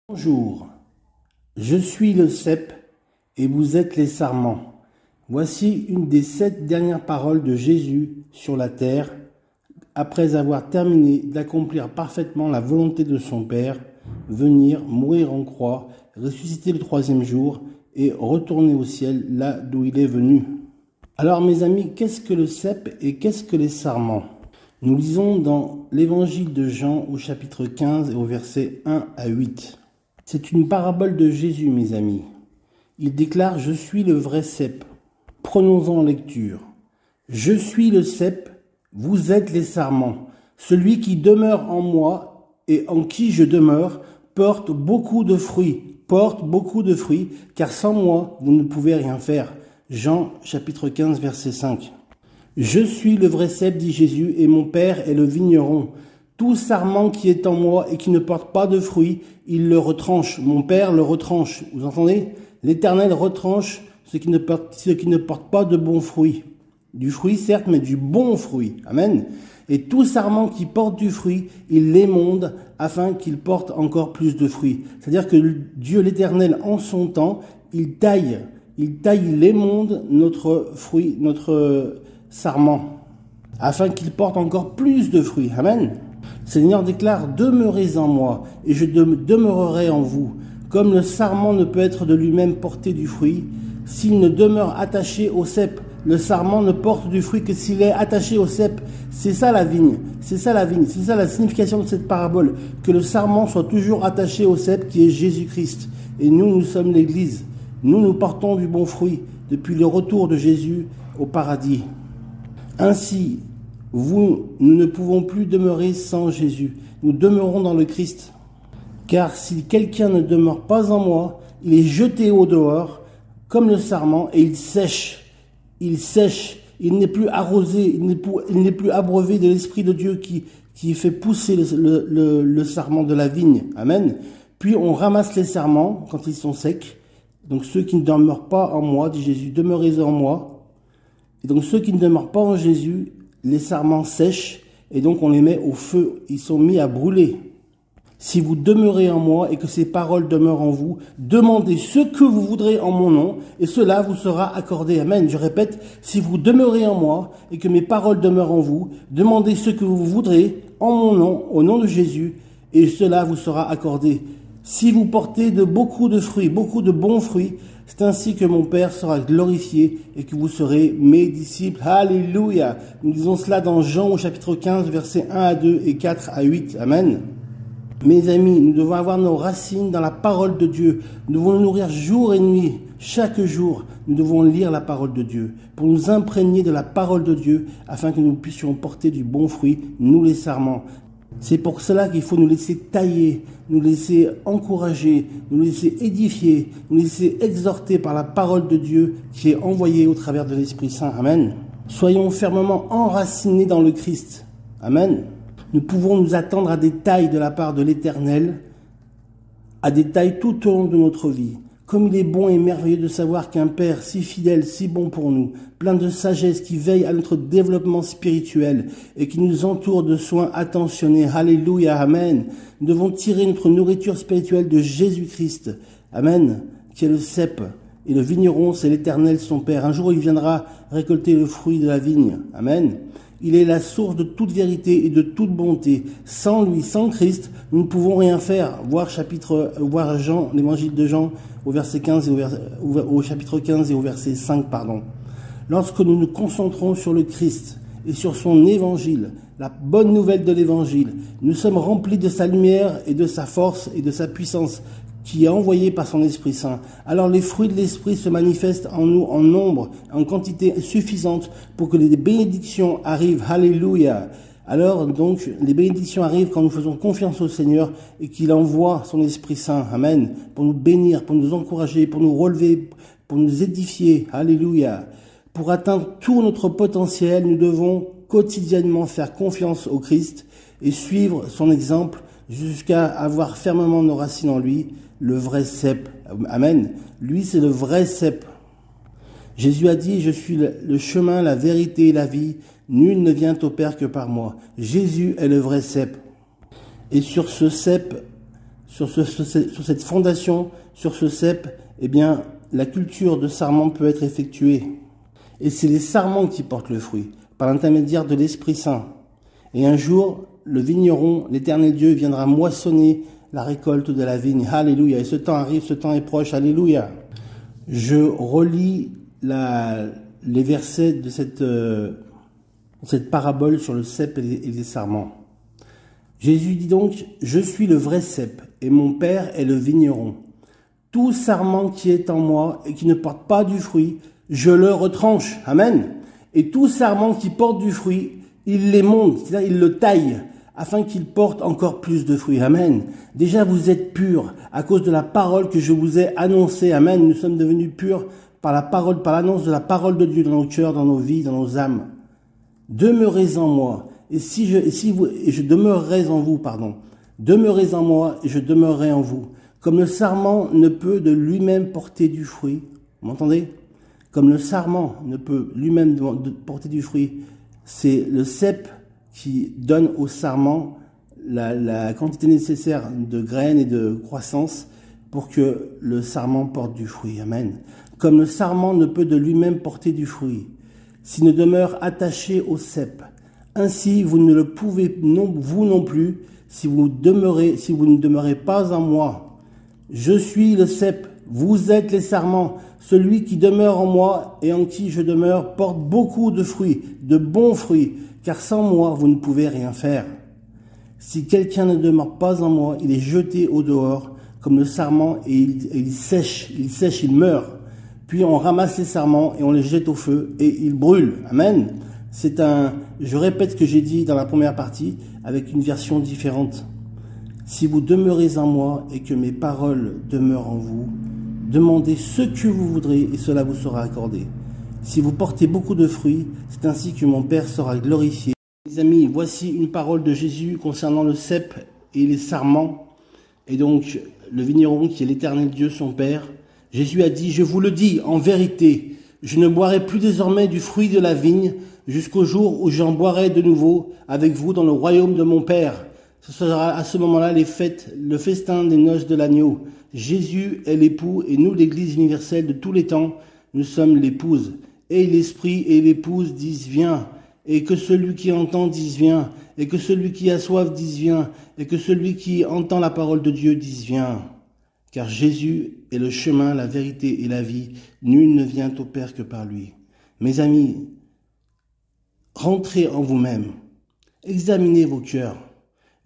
Bonjour, je suis le cep et vous êtes les sarments. Voici une des 7 dernières paroles de Jésus sur la terre, après avoir terminé d'accomplir parfaitement la volonté de son Père, venir, mourir en croix, ressusciter le 3e jour et retourner au ciel là d'où il est venu. Alors mes amis, qu'est-ce que le cep et qu'est-ce que les sarments? Nous lisons dans l'évangile de Jean au chapitre 15 et au verset 1 à 8. C'est une parabole de Jésus, mes amis. Il déclare « Je suis le vrai cep ». Prenons-en lecture. « Je suis le cep, vous êtes les sarments. Celui qui demeure en moi et en qui je demeure porte beaucoup de fruits, car sans moi, vous ne pouvez rien faire. » Jean chapitre 15, verset 5. « Je suis le vrai cep, dit Jésus, et mon Père est le vigneron. Tout sarment qui est en moi et qui ne porte pas de fruits, il le retranche. Mon Père le retranche. » Vous entendez? L'Éternel retranche ce qui ne porte pas de bons fruits. Du fruit, certes, mais du bon fruit. Amen. Et tout sarment qui porte du fruit, il l'émonde afin qu'il porte encore plus de fruits. C'est-à-dire que Dieu l'Éternel, en son temps, il taille, il émonde notre fruit, notre sarment, afin qu'il porte encore plus de fruits. Amen. Le Seigneur déclare « Demeurez en moi, et je demeurerai en vous. Comme le sarment ne peut être de lui-même porter du fruit, s'il ne demeure attaché au cep, le sarment ne porte du fruit que s'il est attaché au cep. » C'est ça la vigne, c'est ça la vigne, c'est ça la signification de cette parabole, que le sarment soit toujours attaché au cep qui est Jésus-Christ. Et nous sommes l'Église. Nous portons du bon fruit depuis le retour de Jésus au paradis. Ainsi, nous ne pouvons plus demeurer sans Jésus. Nous demeurons dans le Christ. Car si quelqu'un ne demeure pas en moi, il est jeté au dehors, comme le sarment, et il sèche. Il sèche. Il n'est plus arrosé, il n'est plus abreuvé de l'Esprit de Dieu qui fait pousser le sarment de la vigne. Amen. Puis on ramasse les sarments quand ils sont secs. Donc ceux qui ne demeurent pas en moi, dit Jésus, demeurez en moi. Et donc ceux qui ne demeurent pas en Jésus, les sarments sèchent et donc on les met au feu. Ils sont mis à brûler. Si vous demeurez en moi et que ces paroles demeurent en vous, demandez ce que vous voudrez en mon nom et cela vous sera accordé. Amen. Je répète, si vous demeurez en moi et que mes paroles demeurent en vous, demandez ce que vous voudrez en mon nom, au nom de Jésus, et cela vous sera accordé. Si vous portez beaucoup de fruits, beaucoup de bons fruits, c'est ainsi que mon Père sera glorifié et que vous serez mes disciples. Alléluia. Nous disons cela dans Jean au chapitre 15, versets 1 à 2 et 4 à 8. Amen. Mes amis, nous devons avoir nos racines dans la parole de Dieu. Nous devons nous nourrir jour et nuit. Chaque jour, nous devons lire la parole de Dieu pour nous imprégner de la parole de Dieu afin que nous puissions porter du bon fruit, nous les sarments. C'est pour cela qu'il faut nous laisser tailler, nous laisser encourager, nous laisser édifier, nous laisser exhorter par la parole de Dieu qui est envoyée au travers de l'Esprit Saint. Amen. Soyons fermement enracinés dans le Christ. Amen. Nous pouvons nous attendre à des tailles de la part de l'Éternel, à des tailles tout au long de notre vie. Comme il est bon et merveilleux de savoir qu'un Père si fidèle, si bon pour nous, plein de sagesse, qui veille à notre développement spirituel et qui nous entoure de soins attentionnés. Alléluia, amen. Nous devons tirer notre nourriture spirituelle de Jésus-Christ. Amen. Qui est le cep. Et le vigneron, c'est l'Éternel, son Père. Un jour, il viendra récolter le fruit de la vigne. Amen. Il est la source de toute vérité et de toute bonté. Sans lui, sans Christ, nous ne pouvons rien faire. Voir Jean, l'évangile de Jean, au verset 15 et au chapitre 15 et au verset 5, pardon. Lorsque nous nous concentrons sur le Christ et sur son évangile, la bonne nouvelle de l'évangile, nous sommes remplis de sa lumière et de sa force et de sa puissance qui est envoyée par son Esprit Saint. Alors les fruits de l'Esprit se manifestent en nous en nombre, en quantité suffisante pour que les bénédictions arrivent. Alléluia. Alors donc, les bénédictions arrivent quand nous faisons confiance au Seigneur et qu'il envoie son Esprit Saint. Amen. Pour nous bénir, pour nous encourager, pour nous relever, pour nous édifier. Alléluia. Pour atteindre tout notre potentiel, nous devons quotidiennement faire confiance au Christ et suivre son exemple jusqu'à avoir fermement nos racines en lui, le vrai cep. Amen. Lui, c'est le vrai cep. Jésus a dit, je suis le chemin, la vérité et la vie. Nul ne vient au Père que par moi. Jésus est le vrai cep. Et sur ce cep sur cette fondation, sur ce cep, eh bien, la culture de sarment peut être effectuée. Et c'est les sarments qui portent le fruit, par l'intermédiaire de l'Esprit Saint. Et un jour, le vigneron, l'Éternel Dieu, viendra moissonner la récolte de la vigne. Alléluia. Et ce temps arrive, ce temps est proche. Alléluia. Je relis les versets de cette parabole sur le cep et les sarments. Jésus dit donc, « Je suis le vrai cep, et mon Père est le vigneron. Tout sarment qui est en moi et qui ne porte pas du fruit, je le retranche. » Amen. Et tout sarment qui porte du fruit, il l'émonde, c'est-à-dire il le taille, afin qu'il porte encore plus de fruits. Amen. Déjà, vous êtes purs à cause de la parole que je vous ai annoncée. Amen. Nous sommes devenus purs par la parole, par l'annonce de la parole de Dieu dans nos cœurs, dans nos vies, dans nos âmes. Demeurez en moi. Et je demeurerai en vous, pardon. Demeurez en moi et je demeurerai en vous. Comme le sarment ne peut de lui-même porter du fruit. Vous m'entendez? Comme le sarment ne peut lui-même porter du fruit, c'est le cep qui donne au sarment la quantité nécessaire de graines et de croissance pour que le sarment porte du fruit. Amen. Comme le sarment ne peut de lui-même porter du fruit, s'il ne demeure attaché au cep, ainsi vous ne le pouvez vous non plus si vous ne demeurez pas en moi. Je suis le cep, vous êtes les sarments. Celui qui demeure en moi et en qui je demeure porte beaucoup de fruits, de bons fruits, car sans moi vous ne pouvez rien faire. Si quelqu'un ne demeure pas en moi, il est jeté au dehors comme le sarment et il sèche, il meurt. Puis on ramasse les sarments et on les jette au feu et ils brûlent. Amen. Je répète ce que j'ai dit dans la première partie avec une version différente. Si vous demeurez en moi et que mes paroles demeurent en vous, demandez ce que vous voudrez et cela vous sera accordé. Si vous portez beaucoup de fruits, c'est ainsi que mon Père sera glorifié. Mes amis, voici une parole de Jésus concernant le cep et les sarments. Et donc, le vigneron qui est l'Éternel Dieu, son Père. Jésus a dit, « Je vous le dis, en vérité, je ne boirai plus désormais du fruit de la vigne jusqu'au jour où j'en boirai de nouveau avec vous dans le royaume de mon Père. » Ce sera à ce moment-là le festin des noces de l'agneau. Jésus est l'époux et nous, l'Église universelle de tous les temps, nous sommes l'épouse. Et l'Esprit et l'épouse disent « Viens ». Et que celui qui entend dise « Viens ». Et que celui qui a soif dise « Viens ». Et que celui qui entend la parole de Dieu dise « Viens ». Car Jésus est le chemin, la vérité et la vie. Nul ne vient au Père que par lui. Mes amis, rentrez en vous-même. Examinez vos cœurs.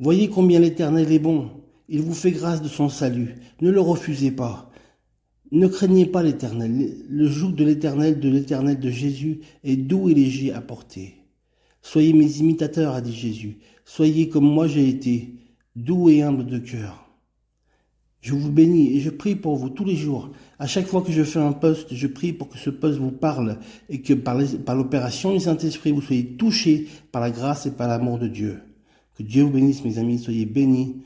Voyez combien l'Éternel est bon. Il vous fait grâce de son salut. Ne le refusez pas. Ne craignez pas l'Éternel. Le joug de l'Éternel de Jésus est doux et léger à porter. Soyez mes imitateurs, a dit Jésus. Soyez comme moi j'ai été, doux et humble de cœur. Je vous bénis et je prie pour vous tous les jours. À chaque fois que je fais un post, je prie pour que ce post vous parle et que par l'opération du Saint-Esprit, vous soyez touchés par la grâce et par l'amour de Dieu. Que Dieu vous bénisse, mes amis. Soyez bénis.